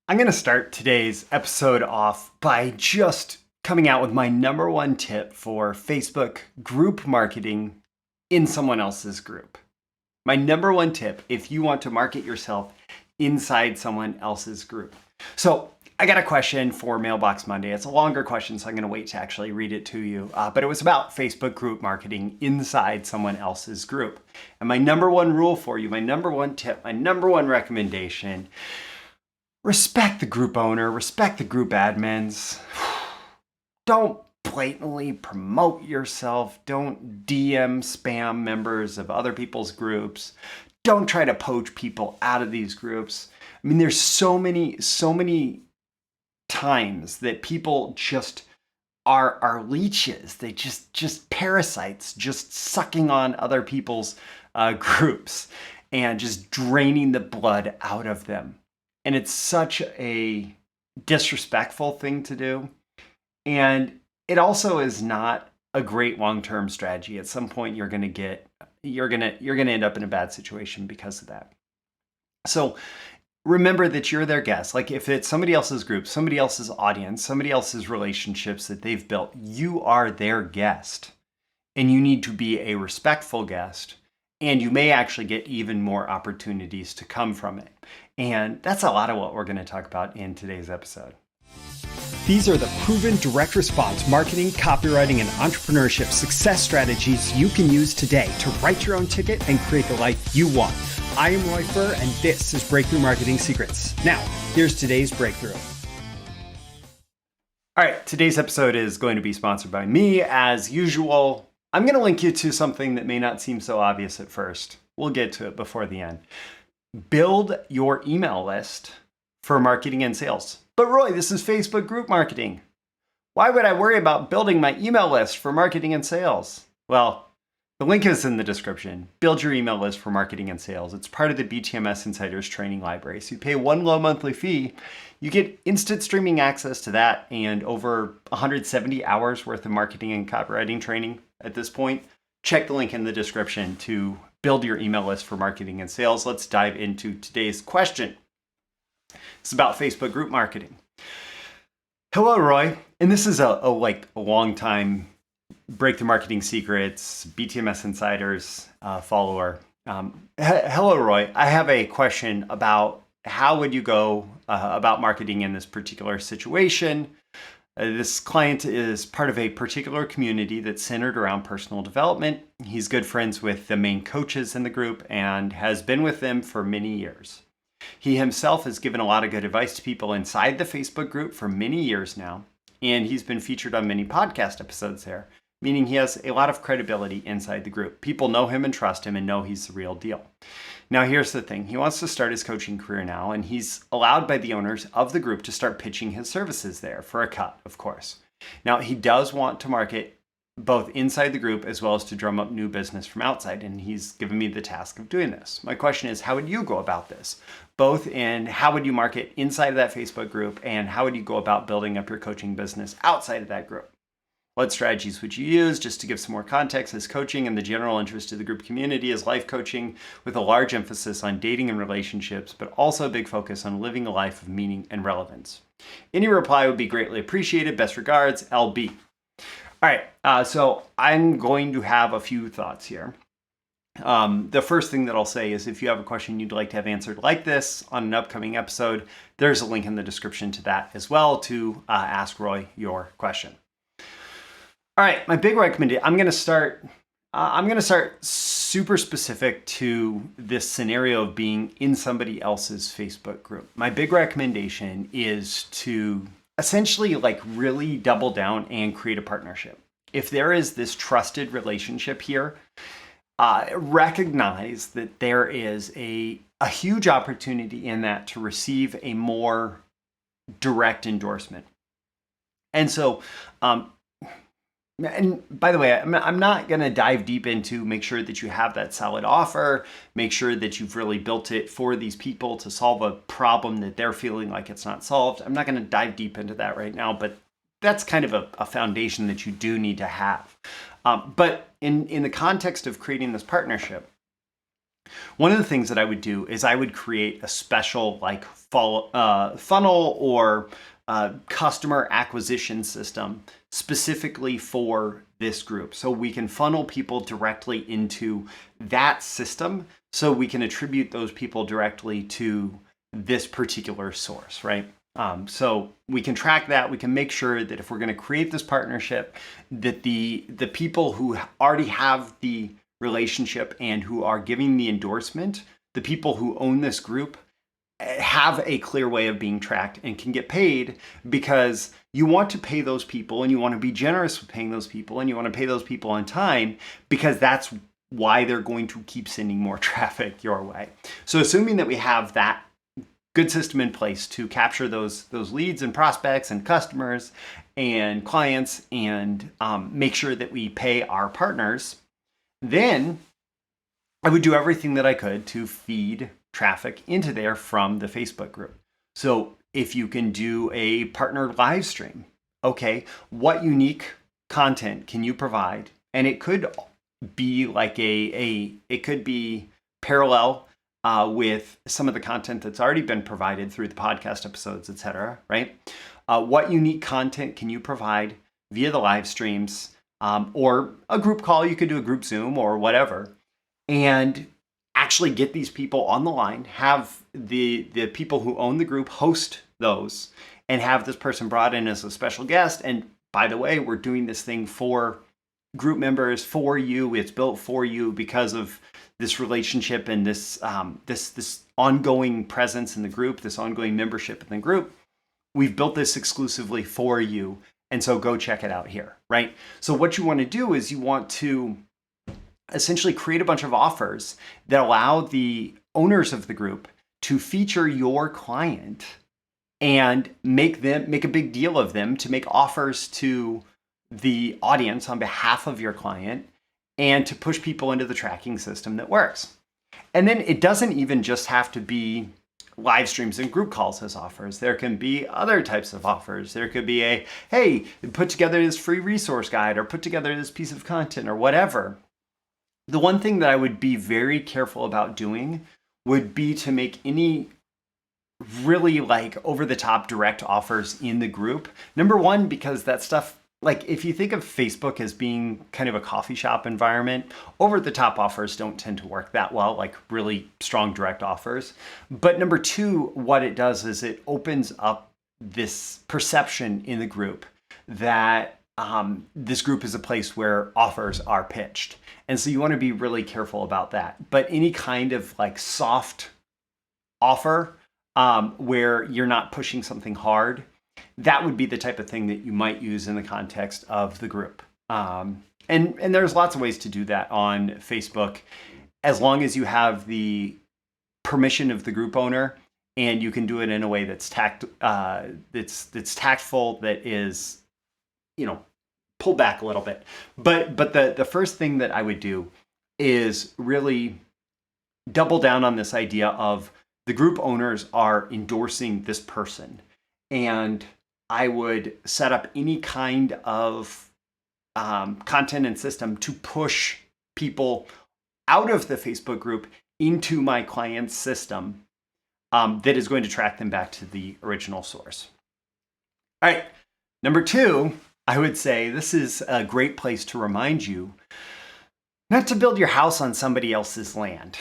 I'm going to start today's episode off by just coming out with my number one tip for Facebook group marketing in someone else's group. My number one tip if you want to market yourself inside someone else's group. So I got a question for Mailbox Monday. It's a longer question, so I'm going to wait to actually read it to you. But it was about Facebook group marketing inside someone else's group. And my number one rule for you, my number one tip, my number one recommendation: respect the group owner, respect the group admins. Don't blatantly promote yourself. Don't DM spam members of other people's groups. Don't try to poach people out of these groups. I mean, there's so many times that people just are leeches. They just parasites, just sucking on other people's groups and just draining the blood out of them. And it's such a disrespectful thing to do. And it also is not a great long-term strategy. At some point you're going to end up in a bad situation because of that. So remember that you're their guest. Like if it's somebody else's group, somebody else's audience, somebody else's relationships that they've built, you are their guest. And you need to be a respectful guest. And you may actually get even more opportunities to come from it. And that's a lot of what we're going to talk about in today's episode. These are the proven direct response marketing, copywriting, and entrepreneurship success strategies you can use today to write your own ticket and create the life you want. I am Roy Furr, and this is Breakthrough Marketing Secrets. Now, here's today's breakthrough. All right, today's episode is going to be sponsored by me, as usual. I'm going to link you to something that may not seem so obvious at first. We'll get to it before the end. Build your email list for marketing and sales. But Roy, this is Facebook group marketing. Why would I worry about building my email list for marketing and sales? Well, the link is in the description. Build your email list for marketing and sales. It's part of the BTMSinsiders training library. So you pay one low monthly fee. You get instant streaming access to that and over 170 hours worth of marketing and copywriting training at this point. Check the link in the description to build your email list for marketing and sales. Let's dive into today's question. It's about Facebook group marketing. Hello, Roy. And this is a long time Breakthrough Marketing Secrets, BTMS Insiders follower. Hello, Roy. I have a question about how would you go about marketing in this particular situation. This client is part of a particular community that's centered around personal development. He's good friends with the main coaches in the group and has been with them for many years. He himself has given a lot of good advice to people inside the Facebook group for many years now, and he's been featured on many podcast episodes there, meaning he has a lot of credibility inside the group. People know him and trust him and know he's the real deal. Now, here's the thing. He wants to start his coaching career now, and he's allowed by the owners of the group to start pitching his services there for a cut, of course. Now, he does want to market both inside the group as well as to drum up new business from outside, and he's given me the task of doing this. My question is, how would you go about this? Both in how would you market inside of that Facebook group and how would you go about building up your coaching business outside of that group? What strategies would you use? Just to give some more context, his coaching and the general interest of the group community is life coaching with a large emphasis on dating and relationships, but also a big focus on living a life of meaning and relevance. Any reply would be greatly appreciated. Best regards, LB. All right, so I'm going to have a few thoughts here. The first thing that I'll say is if you have a question you'd like to have answered like this on an upcoming episode, there's a link in the description to that as well to ask Roy your question. All right, my big recommendation, I'm going to start super specific to this scenario of being in somebody else's Facebook group. My big recommendation is to essentially really double down and create a partnership. If there is this trusted relationship here, recognize that there is a huge opportunity in that to receive a more direct endorsement. And so, and by the way, I'm not going to dive deep into make sure that you have that solid offer, make sure that you've really built it for these people to solve a problem that they're feeling like it's not solved. I'm not going to dive deep into that right now, but that's kind of a foundation that you do need to have. But in the context of creating this partnership, One of the things that I would do is I would create a special like funnel or customer acquisition system specifically for this group. So we can funnel people directly into that system so we can attribute those people directly to this particular source, right? So we can track that. We can make sure that if we're going to create this partnership, that the people who already have the relationship and who are giving the endorsement, the people who own this group, have a clear way of being tracked and can get paid, because you want to pay those people and you want to be generous with paying those people and you want to pay those people on time, because that's why they're going to keep sending more traffic your way. So assuming that we have that good system in place to capture those leads and prospects and customers and clients and make sure that we pay our partners, then I would do everything that I could to feed traffic into there from the Facebook group. So if you can do a partner live stream, okay, what unique content can you provide? And it could be like it could be parallel with some of the content that's already been provided through the podcast episodes, etc. Right? What unique content can you provide via the live streams or a group call? You could do a group Zoom or whatever, and actually get these people on the line, have the people who own the group host those, and have this person brought in as a special guest. And by the way, we're doing this thing for group members, for you. It's built for you because of this relationship and this this ongoing presence in the group, this ongoing membership in the group. We've built this exclusively for you, and so go check it out here, right? So what you want to do is you want to essentially create a bunch of offers that allow the owners of the group to feature your client and make a big deal of them, to make offers to the audience on behalf of your client, and to push people into the tracking system that works. And then it doesn't even just have to be live streams and group calls as offers. There can be other types of offers. There could be a, hey, put together this free resource guide, or put together this piece of content, or whatever. The one thing that I would be very careful about doing would be to make any really like over-the-top direct offers in the group. Number one, because that stuff, like if you think of Facebook as being kind of a coffee shop environment, over-the-top offers don't tend to work that well, like really strong direct offers. But number two, what it does is it opens up this perception in the group that this group is a place where offers are pitched. And so you want to be really careful about that. But any kind of like soft offer where you're not pushing something hard, that would be the type of thing that you might use in the context of the group. And there's lots of ways to do that on Facebook, as long as you have the permission of the group owner and you can do it in a way that's tactful, that is, pull back a little bit. But the first thing that I would do is really double down on this idea of the group owners are endorsing this person. And I would set up any kind of content and system to push people out of the Facebook group into my client's system that is going to track them back to the original source. All right, number two, I would say this is a great place to remind you not to build your house on somebody else's land.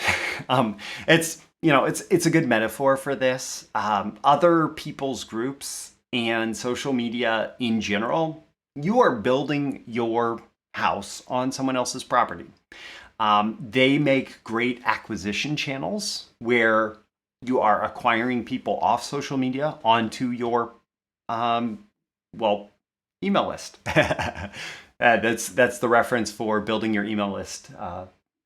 It's a good metaphor for this. Other people's groups and social media in general, you are building your house on someone else's property. They make great acquisition channels where you are acquiring people off social media onto your, email list. That's the reference for building your email list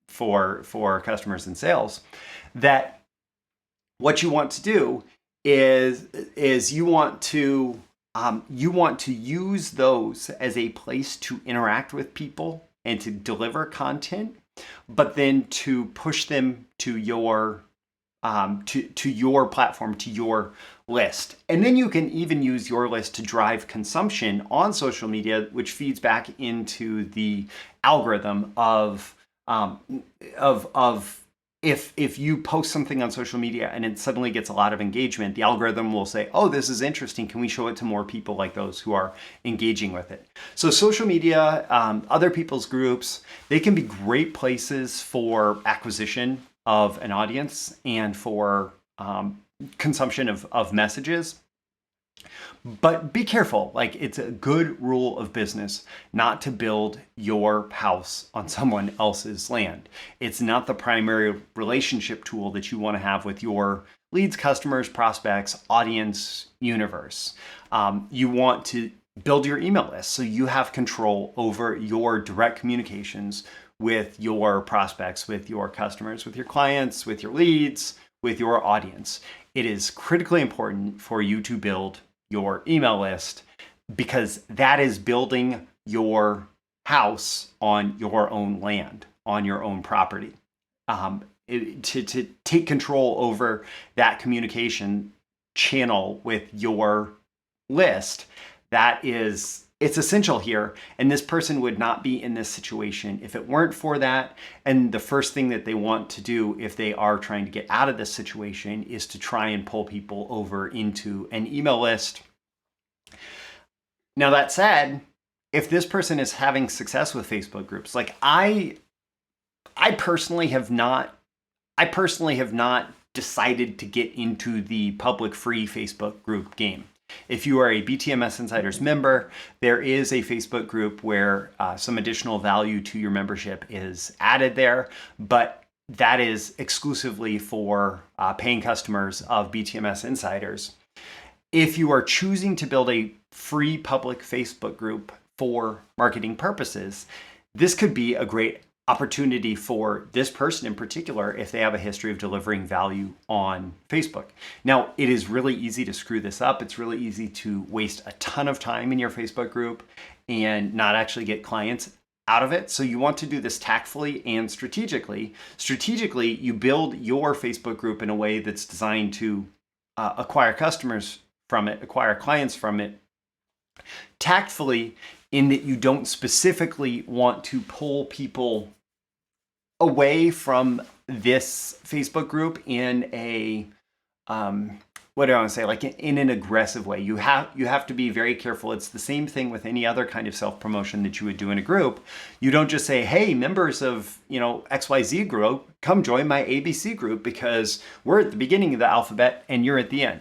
for customers and sales. That what you want to do is you want to use those as a place to interact with people and to deliver content, but then to push them to your to your platform, to your list. And then you can even use your list to drive consumption on social media, which feeds back into the algorithm of if you post something on social media and it suddenly gets a lot of engagement, the algorithm will say, oh, this is interesting. Can we show it to more people like those who are engaging with it? So social media, other people's groups, they can be great places for acquisition of an audience and for consumption of messages. But be careful, like it's a good rule of business not to build your house on someone else's land. It's not the primary relationship tool that you want to have with your leads, customers, prospects, audience, universe. You want to build your email list so you have control over your direct communications with your prospects, with your customers, with your clients, with your leads, with your audience. It is critically important for you to build your email list because that is building your house on your own land, on your own property. To take control over that communication channel with your list, it's essential here. And this person would not be in this situation if it weren't for that. And the first thing that they want to do if they are trying to get out of this situation is to try and pull people over into an email list. Now that said, if this person is having success with Facebook groups, like I personally have not decided to get into the public free Facebook group game. If you are a BTMS Insiders member, there is a Facebook group where some additional value to your membership is added there, but that is exclusively for paying customers of BTMS Insiders. If you are choosing to build a free public Facebook group for marketing purposes, this could be a great opportunity for this person in particular if they have a history of delivering value on Facebook. Now, it is really easy to screw this up. It's really easy to waste a ton of time in your Facebook group and not actually get clients out of it. So you want to do this tactfully and strategically. Strategically, you build your Facebook group in a way that's designed to acquire customers from it, acquire clients from it. Tactfully, in that you don't specifically want to pull people away from this Facebook group in a what do I want to say? Like in an aggressive way. You have to be very careful. It's the same thing with any other kind of self-promotion that you would do in a group. You don't just say, "Hey, members of XYZ group, come join my ABC group because we're at the beginning of the alphabet and you're at the end."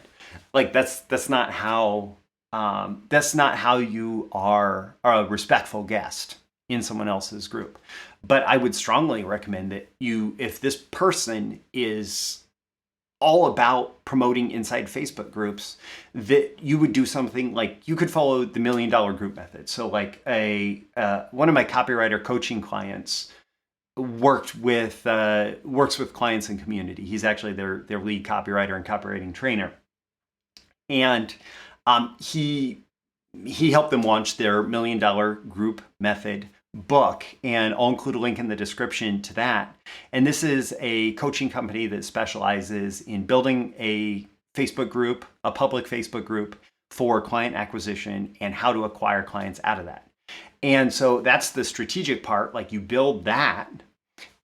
Like that's not how you are a respectful guest in someone else's group. But I would strongly recommend that if this person is all about promoting inside Facebook groups, that you would do something like you could follow the $1 million group method. So like one of my copywriter coaching clients works with clients and community. He's actually their lead copywriter and copywriting trainer. And he helped them launch their $1 million group method book, and I'll include a link in the description to that. And this is a coaching company that specializes in building a Facebook group, a public Facebook group for client acquisition and how to acquire clients out of that. And so that's the strategic part, like you build that,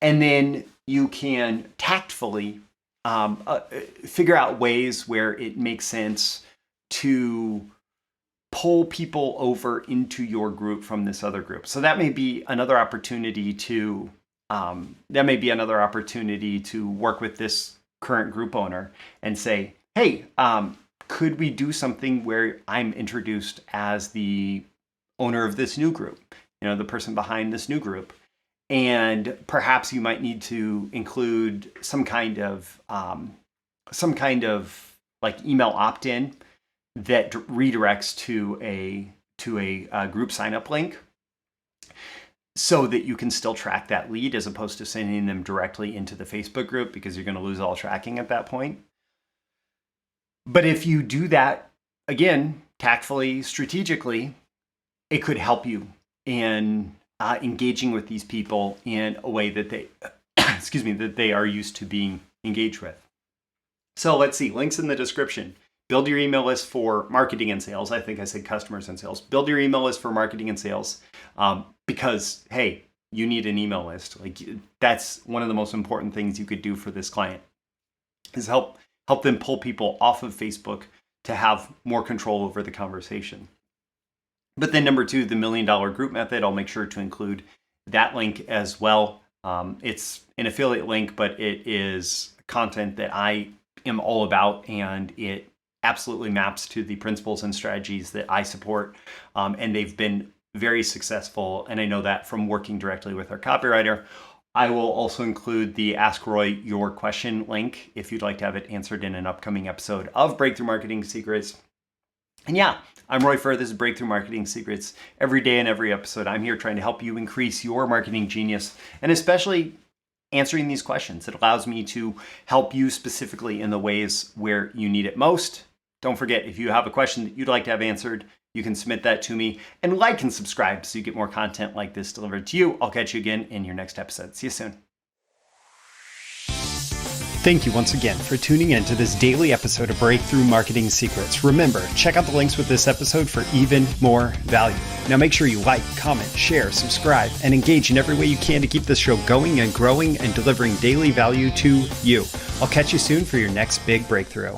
and then you can tactfully figure out ways where it makes sense to pull people over into your group from this other group. So that may be another opportunity to work with this current group owner and say, "Hey, could we do something where I'm introduced as the owner of this new group, the person behind this new group, and perhaps you might need to include some kind of like email opt-in that redirects to a group sign-up link so that you can still track that lead as opposed to sending them directly into the Facebook group because you're going to lose all tracking at that point." But if you do that, again, tactfully, strategically, it could help you in engaging with these people in a way that they, that they are used to being engaged with. So let's see, links in the description. Build your email list for marketing and sales. I think I said customers and sales. Build your email list for marketing and sales because, hey, you need an email list. Like, that's one of the most important things you could do for this client, is help them pull people off of Facebook to have more control over the conversation. But then number 2, the $1 million group method, I'll make sure to include that link as well. It's an affiliate link, but it is content that I am all about, and it absolutely maps to the principles and strategies that I support. And they've been very successful. And I know that from working directly with our copywriter. I will also include the Ask Roy Your Question link if you'd like to have it answered in an upcoming episode of Breakthrough Marketing Secrets. And yeah, I'm Roy Furr. This is Breakthrough Marketing Secrets. Every day and every episode, I'm here trying to help you increase your marketing genius, and especially answering these questions. It allows me to help you specifically in the ways where you need it most. Don't forget, if you have a question that you'd like to have answered, you can submit that to me, and like and subscribe so you get more content like this delivered to you. I'll catch you again in your next episode. See you soon. Thank you once again for tuning in to this daily episode of Breakthrough Marketing Secrets. Remember, check out the links with this episode for even more value. Now make sure you like, comment, share, subscribe, and engage in every way you can to keep this show going and growing and delivering daily value to you. I'll catch you soon for your next big breakthrough.